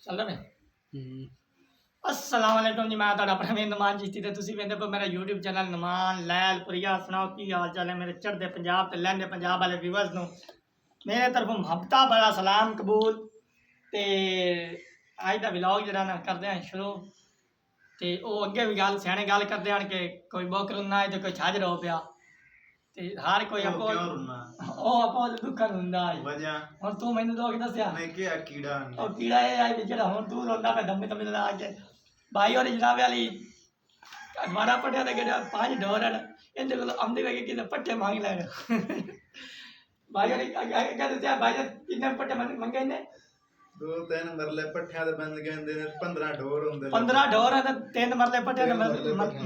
ਚੱਲ ਰਿਹਾ अस्सलाम वालेकुम जी। मैं ਤੁਹਾਡਾ ਪ੍ਰਵੀਨ ਨਮਾਨ ਚਿਸ਼ਤੀ ਤੇ ਤੁਸੀਂ ਵੇਖਦੇ ਪਏ ਮੇਰਾ YouTube ਚੈਨਲ ਨਮਾਨ ਲੈਲਪੁਰੀਆ। ਸੁਣਾਓ ਕੀ ਹਾਲ ਚਾਲ ਹੈ ਮੇਰੇ ਚੜ੍ਹਦੇ ਪੰਜਾਬ ਤੇ ਲਹਿੰਦੇ ਪੰਜਾਬ ਵਾਲੇ ਵਿਊਅਰਸ ਨੂੰ ਮੇਰੇ ਤਰਫੋਂ ਮੁਹੱਬਤਾਂ ਬੜਾ ਸਲਾਮ ਕਬੂਲ। ਤੇ ਅੱਜ ਦਾ ਵਲੌਗ ਜਿਹੜਾ ਨਾ ਕਰਦੇ ਹਾਂ ਸ਼ੁਰੂ। ਤੇ ਉਹ ਅੱਗੇ ਵੀ ਗੱਲ ਸਿਆਣੇ ਗੱਲ ਕਰਦੇ ਹਨ ਕਿ ਕੋਈ ਬੋਕਰ ਨਾ ਤੇ ਕੋਈ ਛੱਜ ਰੋ ਪਿਆ ਤੇ ਹਰ ਕੋਈ ਆਪੋ ਉਹ ਆਪੋ ਦੁੱਖਾਂ ਹੁੰਦਾ ਹੈ ਵਜ੍ਹਾ। ਹੁਣ ਤੂੰ ਮੈਨੂੰ ਲੋਕ ਦੱਸਿਆ ਮੈਂ ਕਿ ਕੀੜਾ ਉਹ ਕੀੜਾ ਇਹ ਹੈ ਜਿਹੜਾ ਹੁਣ ਤੂੰ ਰੋਂਦਾ ਮੈਂ ਦਮੇ ਦਮੇ ਲਾ ਕੇ भाई और जनाबे वाली माड़ा पट्टिया के पांच डोर हैं इनके को आमदे वे कि पट्टे मांग लैन भाई और क्या भाई कितने पट्टे मंगे ने दो तीन मरले पट्टिया दे बंद गए 15 डोर होंदे 15 डोर है ते 3 मरले पट्टिया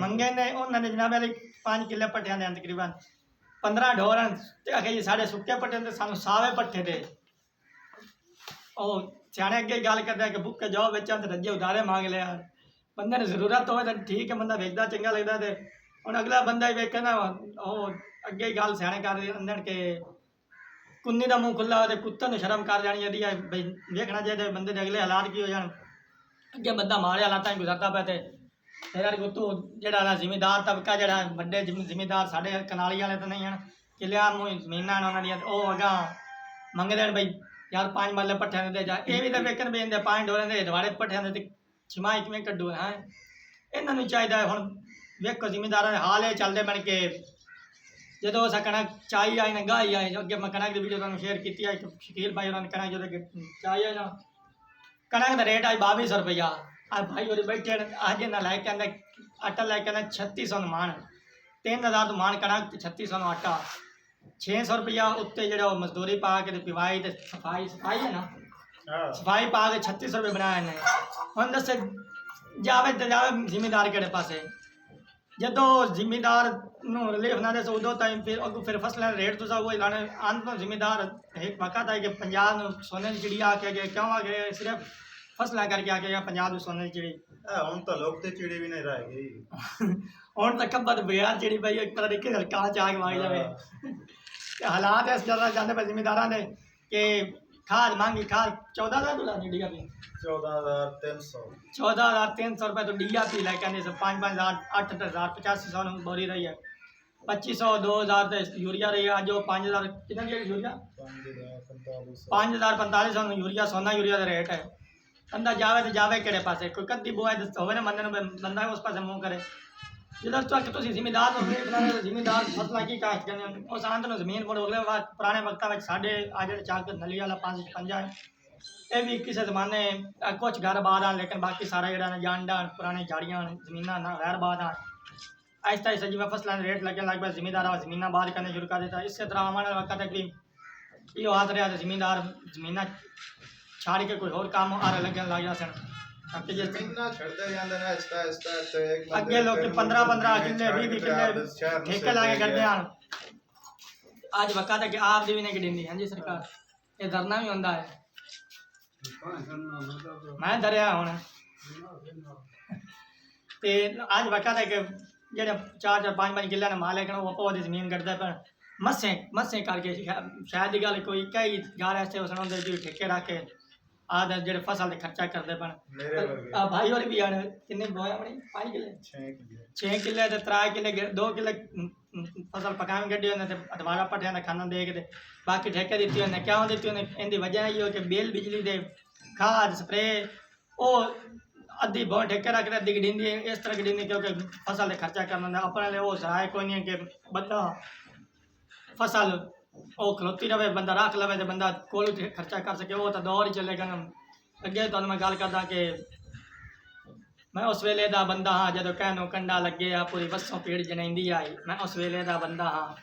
मंगे ने उन्होंने जनाबे वाली 5 किले पट्टिया ने तकरीबन 15 डोर हैं ते आखे जी साडे सुक्के पट्टे ते सानू सावे पट्टे दे ओ सियाने अगे गल करदे कि भुक्के जाओ बेचां ते रज्जे उधारे मांग ले यार बंदे ने जरूरत हो तो ठीक है बंदा वेचता चंगा लगता है हम अगला बंदा ही वेखे ना अगे गल सियाने कर दें कि कुन्नी का मूँह खुला हो कुत्ते ने शर्म कर जानी यदि बई वेखना चाहिए बंदे के अगले हालात की हो जाए अगे बंदा माड़े हालात गुजरता पे तो फिर यार गुत्तू जो जिमीदार तबका जो बड़े जिमीदार साढ़े कनाली वाले तो नहीं हैं किलिया मूँह जमीन उन्होंने अगा मंगते हैं बई यार 5 मरले पट्ठिया दे जा ये भी तो वेकन भी 5 डोरे के दवाड़े पट्ठिया दे छिमाई किमें कड्डू है इन्हों चाहिए हूँ वेखो जिमीदार हाल ये चलते बन के जो अस कणक चाई आई ना गाई आई अगे मैं कणक की वीडियो तुम शेयर की शकील भाई उन्होंने कणक जो चाई आई ना कणक का रेट आई 2200 रुपया आज भाई और बैठे अज ना लैके आंदा आटा लैके आंदा 3600 मान 3000 तो मान कणक 3600 आटा 600 रुपया उत्ते जो मजदूरी पा के पिवाई तो सफाई है ना सफाई पा के 3600 रुपये बनाया इन्हें हम दस जावे तो जावे जिमीदार केड़े पासे जो जिमीदार रिलीफ ना दे उदो टाइम फिर फसलों रेट तुसा वो लाने अंत तो जिमीदार एक वक्त है कि पंजाब सोने की चिड़ी आके गए क्यों आ गए सिर्फ फसलें करके आके गया पंजाब सोने की चिड़ी हम तो लोग तो चिड़ी भी नहीं रह गई हम तो कब्बत बेयार चिड़ी भाई एक पता नहीं कि कहाँ चाह मारी जाए हालात इस जगह जाने पर जिमीदारा ने कि खाद मांगी खाद 14,000 डॉलर नहीं डीएपी 14,300 रुपये तो डीएपी लेके आने से 5,000 8,000 8500 बोरी रही है 2500 2,000 तो यूरिया रही है जो 5,000 कितना दिया यूरिया 5,045 यूरिया सोना यूरिया का रेट है बंदा जावे तो जावे केड़े पासे कोई कद्दी बुआ होवे ना बंदे बंदा उस पास मुँह करे जो तक तुम जिमीदार जिमीदार फसलें की काश्त करने उस आंत जमीन पर अगले पुराने वक्तों में साढ़े आज चाक नली वाला 555 है ये भी किसी जमाने कुछ घर बाद आन लेकिन बाकी सारा जो जानडा पुराने झाड़ियाँ जमीन गैर बाद आन आहिस्ता आहिस्ता जिम्मे फसलों रेट लगने लग पाए जमींदार जमीन बाद करने शुरू कर देता इस तरह आने वक्त है कि ये हाथ रहा जमींदार जमीन छाड़ के कोई और काम आ लगने लग जाते हैं अगे लोग 15-15 किले 20 किले ठेके ला के करते हैं अज वक्त है कि आप भी नहीं गिनी हाँ जी सरकार ये डरना भी होंगे है मैं डरिया हूँ तो अज वक्त है कि जो 4-5 किले ने माल लेकिन वो आपो जमीन कटते पर मस्से करके शायद गल कोई कई गाल ऐसे सुना ठेके रख के आदे जो फसल के खर्चा करते पर भाई और भी आने किन्ने बोया अपनी 5 किले 6 किले तो 3 किले 2 किले फसल पकाने गड्डी होने अदवारा पट्टिया खाना दे के बाकी ठेके दी उन्हें क्यों दी उन्हें इनकी वजह ये कि बिल बिजली दे खाद स्प्रे वो अद्धी बहुत ठेके रखते अद्धी गड्डी इस तरह गड्डी क्योंकि फसल के खर्चा करना अपने लिए वो सराय कोई नहीं है कि बंदा फसल वो खलोती रहे बंदा रख लवे तो बंदा कोल खर्चा कर सके वो तो दौर ही चलेगा अगे तो मैं गल करदा कि मैं उस वेले का बंदा हाँ जो कहनों कंडा लगे आ पूरी बसों पीड़ जनाई आई मैं उस वेले का बंदा हाँ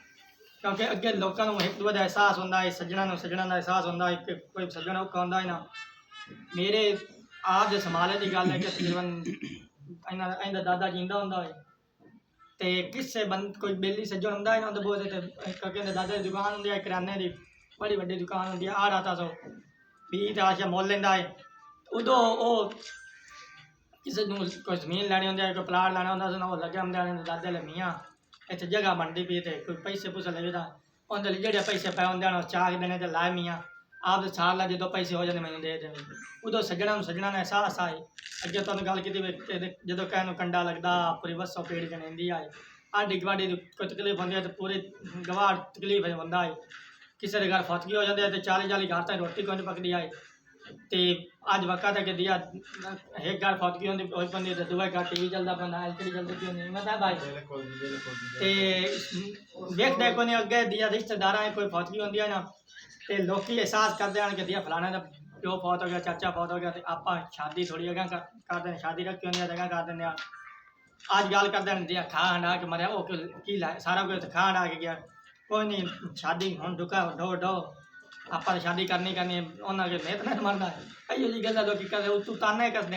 क्योंकि अगे लोगों को एक दूसरे का एहसास होंगे सज्जणा का एहसास होंगे कि कोई सज्जन औखा होंगे ना मेरे आप जो संभाले की गल है कि तकरीबन इन्होंने दादा जींदा होंगे तो किसे बंद कोई बेली सज्जन होंगे ना तो बोलते क्योंकि दादा की दुकान होंगी है किराने की बड़ी बड़ी दुकान होंगी है 800 20 आशा मोल लेंदा है उदो वो किसी कोई जमीन लैनी होंगी कोई प्लाट लैना होंगे वो लगे होंगे दादे ले मियाँ इतने जगह बनती पी तो कोई पैसे पूसे लगता उन्हें जो पैसे पे होंगे चाक देने तो लाए मियाँ ਆਪ ਦੇ ਸਾਰ ਲਾ ਜਦੋਂ ਪੈਸੇ ਹੋ ਜਾਂਦੇ ਮੈਨੂੰ ਦੇ ਦੇਵੇ। ਉਦੋਂ ਸੱਜਣਾ ਨੂੰ ਸੱਜਣਾ ਨੇ ਅਹਿਸਾਸ ਆਏ। ਅੱਗੇ ਤੁਹਾਨੂੰ ਗੱਲ ਕੀਤੀ ਵੀ ਜਦੋਂ ਕਹਿਣ ਨੂੰ ਕੰਡਾ ਲੱਗਦਾ ਪੂਰੀ ਵੱਸੋਂ ਪੇੜ ਜਣੇਂਦੀ ਆਏ। ਆਂਢੀ ਗੁਆਂਢੀ ਦੀ ਕੋਈ ਤਕਲੀਫ ਹੁੰਦੀ ਹੈ ਤਾਂ ਪੂਰੇ ਗਵਾਰ ਤਕਲੀਫ ਹੁੰਦਾ ਹੈ। ਕਿਸੇ ਦੇ ਘਰ ਫਤਗੀ ਹੋ ਜਾਂਦੇ ਤੇ 40 ਘਰ ਤੱਕ ਰੋਟੀ ਕੋਈ ਨਹੀਂ ਪਕਦੀ ਆਏ। ਤੇ ਅੱਜ ਵਕਤ ਹੈ ਕਿ ਦਿਆ ਇੱਕ ਘਰ ਫਤਗੀ ਹੁੰਦੀ ਹੋਈ ਪੰਦੀ ਤੇ ਦੂਆ ਘਰ ਟੀ ਵੀ ਚੱਲਦਾ ਪੈਂਦਾ ਐਲਸੀਡੀ ਚੱਲਦੀ ਪਈ ਹੁੰਦੀ ਮੈਂ ਤਾਂ ਭਾਈ ਤੇ ਵੇਖਦੇ ਕੋਈ ਨਹੀਂ ਅੱਗੇ ਦਿਆ ਰਿਸ਼ਤੇਦਾਰਾਂ ਕੋਈ ਫਤਗੀ ਹੁੰਦੀ ਹੈ ਨਾ ਤੇ ਲੋਕੀ ਅਹਿਸਾਸ ਕਰਦੇ ਹਨ ਕਿ ਦਿਆ ਫਲਾਣਾ ਦਾ ਪਿਓ ਫੌਤ ਹੋ ਗਿਆ ਚਾਚਾ ਫੌਤ ਹੋ ਗਿਆ ਤੇ ਆਪਾਂ ਸ਼ਾਦੀ ਥੋੜੀ ਅਗਾਂ ਕਰਦੇ ਸ਼ਾਦੀ ਰੱਖੀ ਹੁੰਦੀ ਹੈ ਜਗ੍ਹਾ ਕਰ ਦਿੰਦੇ ਆ। ਅੱਜ ਗੱਲ ਕਰਦੇ ਹਨ ਦਿਆ ਖਾ ਹੰਡਾ ਕੇ ਮਰਿਆ ਉਹ ਕੀ ਲਾ ਸਾਰਾ ਕੁਝ ਖਾ ਹੰਡਾ ਕੇ ਗਿਆ ਕੋਈ ਨਹੀਂ ਸ਼ਾਦੀ ਹੁਣ ਢੁਕਾ ਢੋ ਆਪਾਂ ਸ਼ਾਦੀ ਕਰਨੀ ਉਹਨਾਂ ਕੇ ਮਿਹਨਤ ਨਹੀਂ ਮਰਦਾ ਇਹੋ ਜਿਹੀ ਗੱਲਾਂ ਲੋਕੀ ਕਰਦੇ ਉਹ ਤੂੰ ਤਾਨੇ ਕਰਦੇ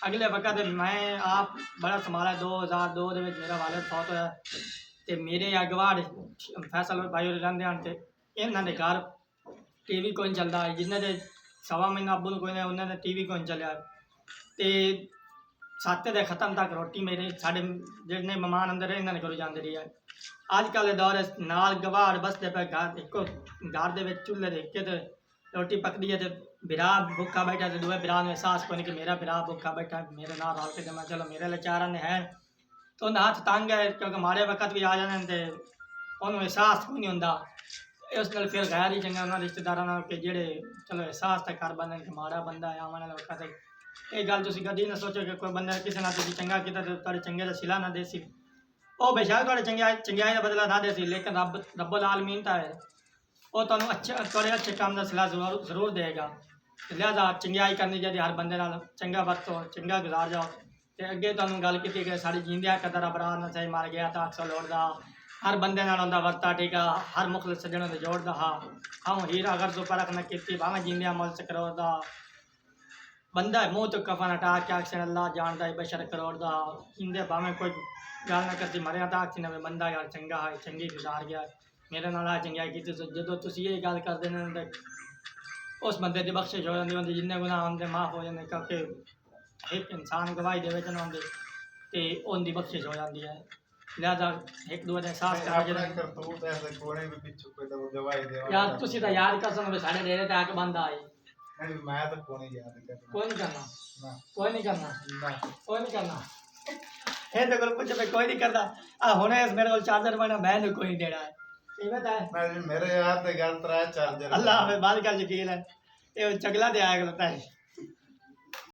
ਅਗਲੇ ਵਕਤ ਮੈਂ ਆਪ ਬੜਾ ਸੰਭਾਲਿਆ 2002 ਦੇ ਵਿੱਚ ਮੇਰਾ ਵਾਲਿਦ ਫੌਤ ਹੋਇਆ ਤੇ ਮੇਰੇ ਅਗਵਾੜ ਫੈਸਲ ਭਾਈ ਰਹਿੰਦੇ ਹਨ ਤੇ ਇਹਨਾਂ ਦੇ ਘਰ ਟੀ ਵੀ ਕੋਈ ਨਹੀਂ ਚੱਲਦਾ ਜਿਨ੍ਹਾਂ ਦੇ ਸਵਾ ਮਹੀਨਾ ਅੱਬੂ ਨੂੰ ਕੋਈ ਨਹੀਂ ਉਹਨਾਂ ਦਾ ਟੀ ਵੀ ਕੋਈ ਨਹੀਂ ਚੱਲਿਆ ਤੇ 7 ਦੇ ਖਤਮ ਤੱਕ ਰੋਟੀ ਮੇਰੇ ਸਾਡੇ ਜਿਹੜੇ ਮਹਿਮਾਨ ਅੰਦਰ ਇਹਨਾਂ ਨੇ ਘਰੋਂ ਜਾਂਦੇ ਰਹੀ ਹੈ। ਅੱਜ ਕੱਲ੍ਹ ਦੇ ਦੌਰ ਨਾਲ ਗਵਾੜ ਬਸਦੇ ਪਏ ਘਰ ਇੱਕੋ ਘਰ ਦੇ ਵਿੱਚ ਚੁੱਲ੍ਹੇ ਦੇ ਕੇ ਤੇ ਰੋਟੀ ਪਕਦੀ ਹੈ ਤੇ ਬਿਰਾ ਭੁੱਖਾ ਬੈਠਾ ਤੇ ਦੂਏ ਬਿਰਾ ਨੂੰ ਅਹਿਸਾਸ ਕੋਈ ਨਹੀਂ ਕਿ ਮੇਰਾ ਬਿਰਾ ਭੁੱਖਾ ਬੈਠਾ ਮੇਰੇ ਨਾਲ ਰਲ ਕੇ ਮੈਂ ਚਲੋ ਮੇਰੇ ਲਾਚਾਰਾਂ ਨੇ ਹੈ ਤਾਂ ਉਹਦਾ ਹੱਥ ਤੰਗ ਹੈ ਕਿਉਂਕਿ ਮਾੜੇ ਵਕਤ ਵੀ ਆ ਜਾਂਦੇ ਤੇ ਉਹਨੂੰ ਅਹਿਸਾਸ ਕੋਈ ਨਹੀਂ ਹੁੰਦਾ। ਉਸ ਨਾਲ ਫਿਰ ਗੈਰ ਹੀ ਚੰਗਾ ਉਹਨਾਂ ਰਿਸ਼ਤੇਦਾਰਾਂ ਨਾਲ ਕਿ ਜਿਹੜੇ ਚਲੋ ਅਹਿਸਾਸ ਤਾਂ ਕਰ ਬੰਦੇ ਕਿ ਮਾੜਾ ਬੰਦਾ ਹੈ ਆਉਣ ਵਾਲੇ ਵਕਤ ਇਹ ਗੱਲ ਤੁਸੀਂ ਕਦੀ ਨਾ ਸੋਚੋ ਕਿ ਕੋਈ ਬੰਦਾ ਕਿਸੇ ਨਾਲ ਤੁਸੀਂ ਚੰਗਾ ਕੀਤਾ ਤੇ ਤੁਹਾਡੇ ਚੰਗੇ ਦਾ ਸਿਲਾ ਨਾ ਦੇ ਸੀ ਉਹ ਬੇਸ਼ੱਕ ਤੁਹਾਡੇ ਚੰਗਿਆਈ ਦਾ ਬਦਲਾ ਨਾ ਦੇ ਸੀ ਲੇਕਿਨ ਰੱਬੁਲ ਆਲਮੀਨ ਤਾਂ ਹੈ ਉਹ ਤੁਹਾਨੂੰ ਤੁਹਾਡੇ ਅੱਛੇ ਕੰਮ ਦਾ ਸਿਲਾ ਜ਼ਰੂਰ ਦੇਗਾ। ਲਿਹਾਜ਼ਾ ਚੰਗਿਆਈ ਕਰਨੀ ਚਾਹੀਦੀ ਹਰ ਬੰਦੇ ਨਾਲ ਚੰਗਾ ਵਰਤੋ ਚੰਗਾ ਗੁਜ਼ਾਰ ਜਾਓ। ਤੇ ਅੱਗੇ ਤੁਹਾਨੂੰ ਗੱਲ ਕੀਤੀ ਕਿ ਸਾਡੀ ਜਿੰਦਿਆਂ ਕਦਰ ਬਰਾ ਨਾ ਚਾਹੀ ਮਰ ਗਿਆ ਤਾਂ ਅਕਸਰ ਲੋੜਦਾ ਹਰ ਬੰਦੇ ਨਾਲ ਹੁੰਦਾ ਵਰਤਾ ਠੀਕ ਆ ਹਰ ਮੁਖਲਿਸ ਸੱਜਣਾਂ ਦੇ ਜੋੜਦਾ ਹਾਂ ਹੀਰਾ ਅਗਰ ਤੋਂ ਪਰਖ ਨਾ ਕੀਤੀ ਭਾਵੇਂ ਜਿੰਦਿਆਂ ਮੁੱਲ ਸਕਰੋਰ ਦਾ ਬੰਦਾ ਮੂੰਹ ਤੋਂ ਕਫਨ ਹਟਾ ਕੇ ਅਕਸਰ ਅੱਲਾ ਜਾਣਦਾ ਹੈ ਬਸ਼ਰ ਕਰੋੜ ਦਾ ਇੰਦੇ ਭਾਵੇਂ ਕੋਈ ਗੱਲ ਨਾ ਕਰਦੀ ਮਰਿਆ ਤਾਂ ਆਖੀ ਨਵੇਂ ਬੰਦਾ ਯਾਰ ਚੰਗਾ ਹੈ ਚੰਗੀ ਗੁਜ਼ਾਰ ਗਿਆ ਮੇਰੇ ਨਾਲ ਆ ਚੰਗਿਆਈ ਕੀਤੀ ਜਦੋਂ ਤੁਸੀਂ ਇਹ ਗੱਲ ਕਰਦੇ ਨੇ ਤਾਂ ਉਸ ਬੰਦੇ ਦੀ ਬਖਸ਼ਿਸ਼ ਹੋ ਜਾਂਦੀ ਹੁੰਦੀ ਜਿੰਨੇ ਗੁਨਾਹ ਹੁੰਦੇ ਮਾਫ ਹੋ ਜਾਂਦੇ ਕਿਉਂਕਿ ਇੱਕ ਇਨਸਾਨ ਗਵਾਹੀ ਦੇ ਵਿੱਚ ਨਾ ਹੁੰਦੇ ਤੇ ਉਹਦੀ ਬਖਸ਼ਿਸ਼ ਹੋ ਜਾਂਦੀ ਹੈ। ਲਿਹਾਜ਼ਾ ਇੱਕ ਦੂਜੇ ਦਾ ਅਹਿਸਾਸ ਕਰਨਾ ਚਾਹੀਦਾ ਯਾਰ ਤੁਸੀਂ ਤਾਂ ਯਾਦ ਕਰ ਸਕਦੇ ਸਾਡੇ ਡੇਰੇ ਤੇ ਆ ਕੇ ਬੰਦਾ ਆਏ ਮੈਂ ਤਾਂ ਕੋਈ ਨਹੀਂ ਯਾਦ ਕਰਨਾ ਕੋਈ ਨਹੀਂ ਕਰਨਾ ਇਹ ਤਾਂ ਕੋਲ ਪੁੱਛੇ ਕੋਈ ਨਹੀਂ ਕਰਦਾ ਆ ਹੁਣੇ ਮੇਰੇ ਕੋਲ ਚਾਰਜਰ ਬਣਾ ਮੈਂ ਨੂੰ ਕੋਈ ਨਹੀਂ ਦੇਣਾ ਹੈ ਇਹ ਬਤਾ ਮੇਰੇ ਯਾਰ ਤੇ ਗੱਲ ਤਰਾ ਚਾਰਜਰ ਅੱਲਾਹ ਹਾਫਿਜ਼ ਬਾਤ ਕਰ ਯਕੀਨ ਹੈ ਇਹ ਚਗਲਾ ਦੇ ਆਇਆ ਕਰਤਾ ਹੈ।